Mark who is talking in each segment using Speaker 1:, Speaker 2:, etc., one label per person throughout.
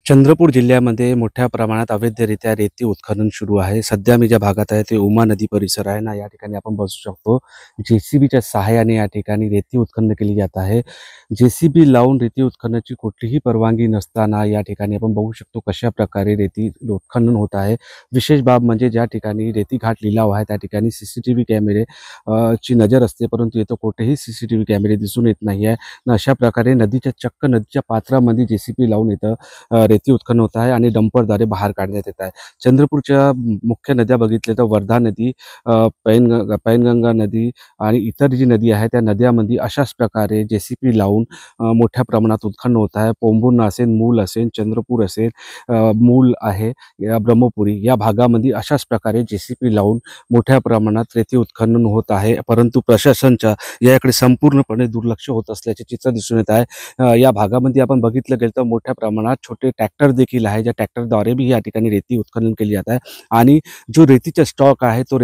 Speaker 1: चंद्रपूर जिल्ह्यामध्ये मोठ्या प्रमाणात अवैधरित्या रेती उत्खनन सुरू आहे. सध्या मी ज्या भागात आहे ते उमा नदी परिसर आहे ना, या ठिकाणी आपण बसू शकतो. JCBच्या सहाय्याने या ठिकाणी रेती उत्खनन केली जात आहे. JCB लावून रेती उत्खननाची कुठलीही परवानगी नसताना या ठिकाणी आपण बघू शकतो कशा प्रकारे रेती उत्खनन होत आहे. विशेष बाब म्हणजे ज्या ठिकाणी रेती घाट लिलाव आहे त्या ठिकाणी CCTV कॅमेरे ची नजर असते, परंतु इथं कुठेही CCTV कॅमेरे दिसून येत नाही आहे. अशा प्रकारे चक्क नदीच्या पात्रामध्ये JCB लावून इथं रेती उत्खनन होत आहे आणि डंपरद्वारे बाहेर काढण्यात येत आहे. चंद्रपूरच्या मुख्य नद्या बघितल्या तर वर्धा नदी, पैनगंगा नदी आणि इतर जी नदी आहे त्या नद्यामध्ये अशाच प्रकारे JCB लावून मोठ्या प्रमाणात उत्खनन होत आहे. पोंभुर्णा असेल, मूल असेल, चंद्रपूर असेल, मूल आहे या ब्रह्मपुरी या भागामध्ये अशाच प्रकारे JCB लावून मोठ्या प्रमाणात रेती उत्खनन होत आहे. परंतु प्रशासनच्या याकडे संपूर्णपणे दुर्लक्ष होत असल्याचे चित्र दिसून येत आहे. या भागामध्ये आपण बघितलं गेलं तर मोठ्या प्रमाणात छोटे ट्रॅक्टर देखील आहे, ज्या ट्रॅक्टरद्वारे बी या ठिकाणी रेती उत्खनन केली जात आहे. आणि जो रेतीचा स्टॉक आहे तो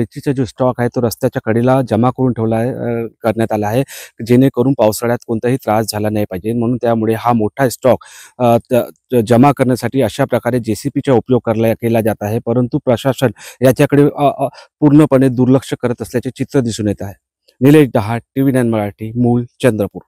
Speaker 1: रस्त्याच्या कडेला जमा करून करण्यात आला आहे, जेणेकरून पावसाळ्यात कोणताही त्रास झाला नाही पाहिजे म्हणून. त्यामुळे हा मोठा स्टॉक जमा करण्यासाठी अशा प्रकारे JCBचा उपयोग केला जात आहे. परंतु प्रशासन याच्याकडे पूर्णपणे दुर्लक्ष करत असल्याचे चित्र दिसून येत आहे. निलेश दहाट, TV9 मराठी, मूल, चंद्रपूर.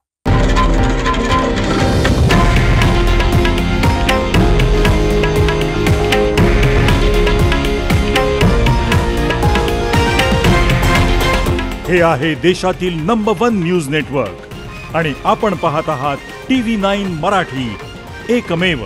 Speaker 2: हे आहे देशातील नंबर 1 न्यूज नेटवर्क आणि आपण पाहत आहात TV9 मराठी, एकमेव.